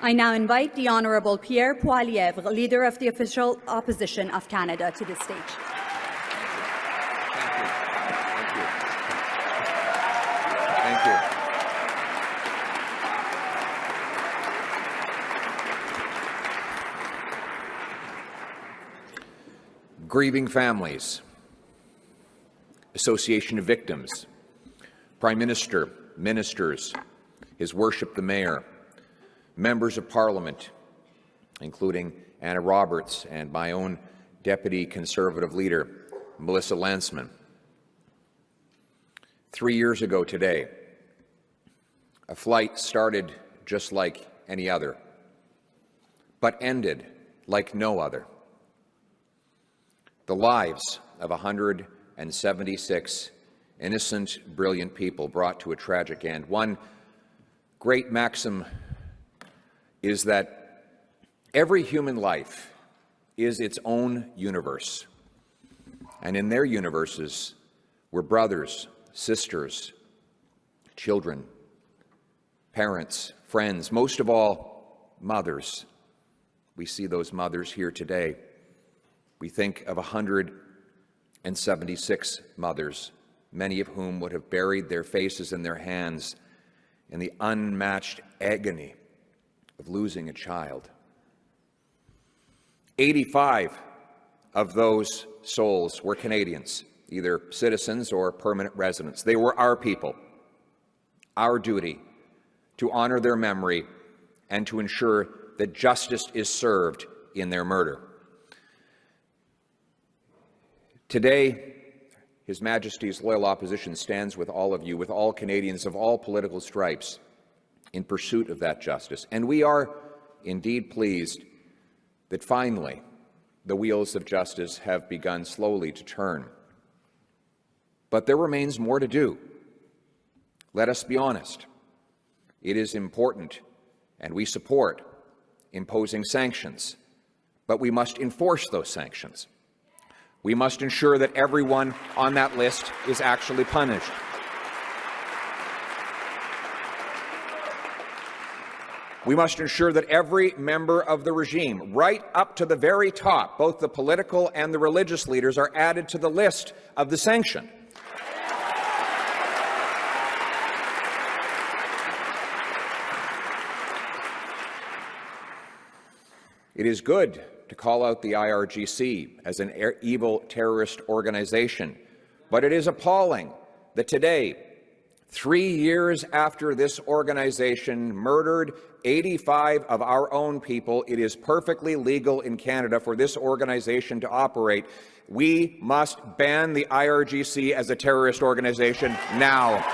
I now invite the Honourable Pierre Poilievre, Leader of the Official Opposition of Canada, to the stage. Thank you. Grieving families, Association of Victims, Prime Minister, Ministers, His Worship the Mayor, Members of Parliament, including Anna Roberts and my own Deputy Conservative Leader, Melissa Landsman. 3 years ago today, a flight started just like any other, but ended like no other. The lives of 176 innocent, brilliant people brought to a tragic end. One great maxim is that every human life is its own universe, and in their universes, we're brothers, sisters, children, parents, friends, most of all, mothers. We see those mothers here today. We think of 176 mothers, many of whom would have buried their faces in their hands in the unmatched agony of losing a child. 85 of those souls were Canadians, either citizens or permanent residents. They were our people. Our duty to honor their memory and to ensure that justice is served in their murder. Today, His Majesty's loyal opposition stands with all of you, with all Canadians of all political stripes, in pursuit of that justice. And we are indeed pleased that finally the wheels of justice have begun slowly to turn. But there remains more to do. Let us be honest. It is important, and we support imposing sanctions, but we must enforce those sanctions. We must ensure that everyone on that list is actually punished. We must ensure that every member of the regime, right up to the very top, both the political and the religious leaders, are added to the list of the sanctioned. It is good to call out the IRGC as an evil terrorist organization, but it is appalling that today, 3 years after this organization murdered 85 of our own people, it is perfectly legal in Canada for this organization to operate. We must ban the IRGC as a terrorist organization now.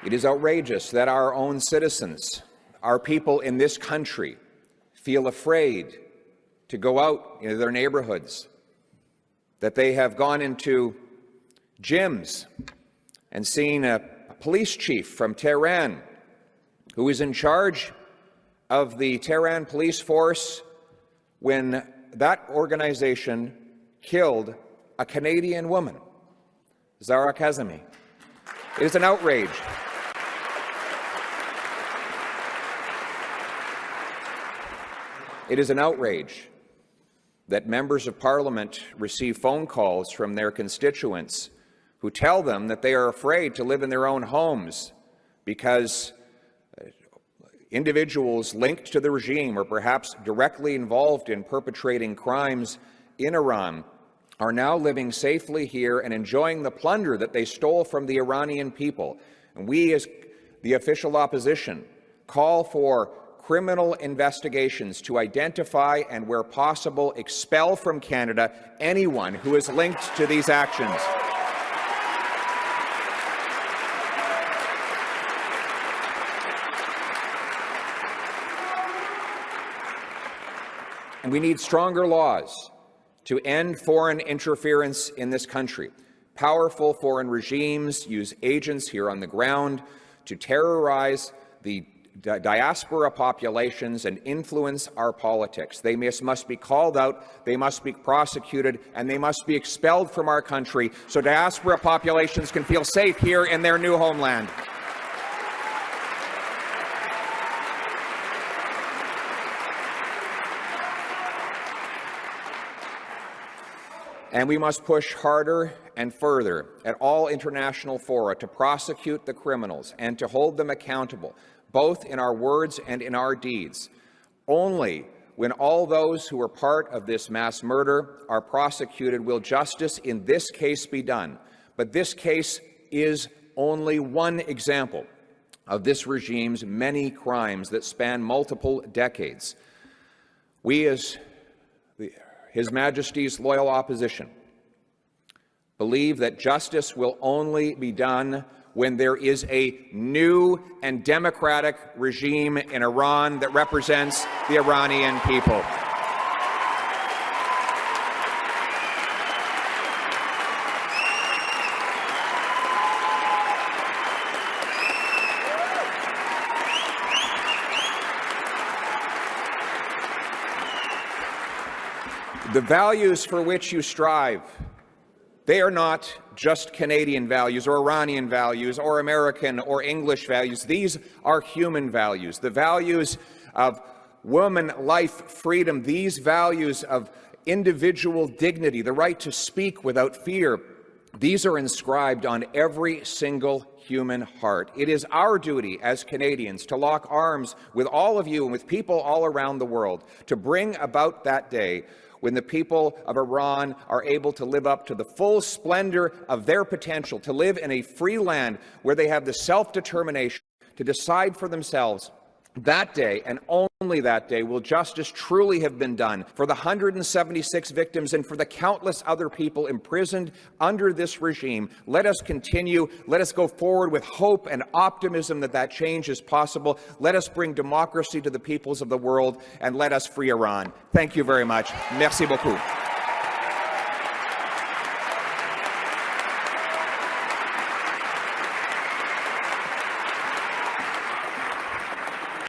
It is outrageous that our own citizens, our people in this country, feel afraid to go out into their neighborhoods, that they have gone into gyms and seen a police chief from Tehran who is in charge of the Tehran police force when that organization killed a Canadian woman, Zara Kazemi. It is an outrage. It is an outrage that members of Parliament receive phone calls from their constituents who tell them that they are afraid to live in their own homes because individuals linked to the regime or perhaps directly involved in perpetrating crimes in Iran are now living safely here and enjoying the plunder that they stole from the Iranian people. And we, as the official opposition, call for criminal investigations to identify and, where possible, expel from Canada anyone who is linked to these actions. And we need stronger laws to end foreign interference in this country. Powerful foreign regimes use agents here on the ground to terrorize the diaspora populations and influence our politics. They must be called out, they must be prosecuted, and they must be expelled from our country so diaspora populations can feel safe here in their new homeland. And we must push harder and further at all international fora to prosecute the criminals and to hold them accountable, both in our words and in our deeds. Only when all those who are part of this mass murder are prosecuted will justice in this case be done. But this case is only one example of this regime's many crimes that span multiple decades. We, as His Majesty's loyal opposition, believe that justice will only be done when there is a new and democratic regime in Iran that represents the Iranian people. The values for which you strive, they are not just Canadian values or Iranian values or American or English values. These are human values. The values of woman, life, freedom, these values of individual dignity, the right to speak without fear, these are inscribed on every single human heart. It is our duty as Canadians to lock arms with all of you and with people all around the world to bring about that day when the people of Iran are able to live up to the full splendor of their potential, to live in a free land where they have the self-determination to decide for themselves. That day, and only that day, will justice truly have been done for the 176 victims and for the countless other people imprisoned under this regime. Let us continue. Let us go forward with hope and optimism that that change is possible. Let us bring democracy to the peoples of the world, and let us free Iran. Thank you very much. Merci beaucoup.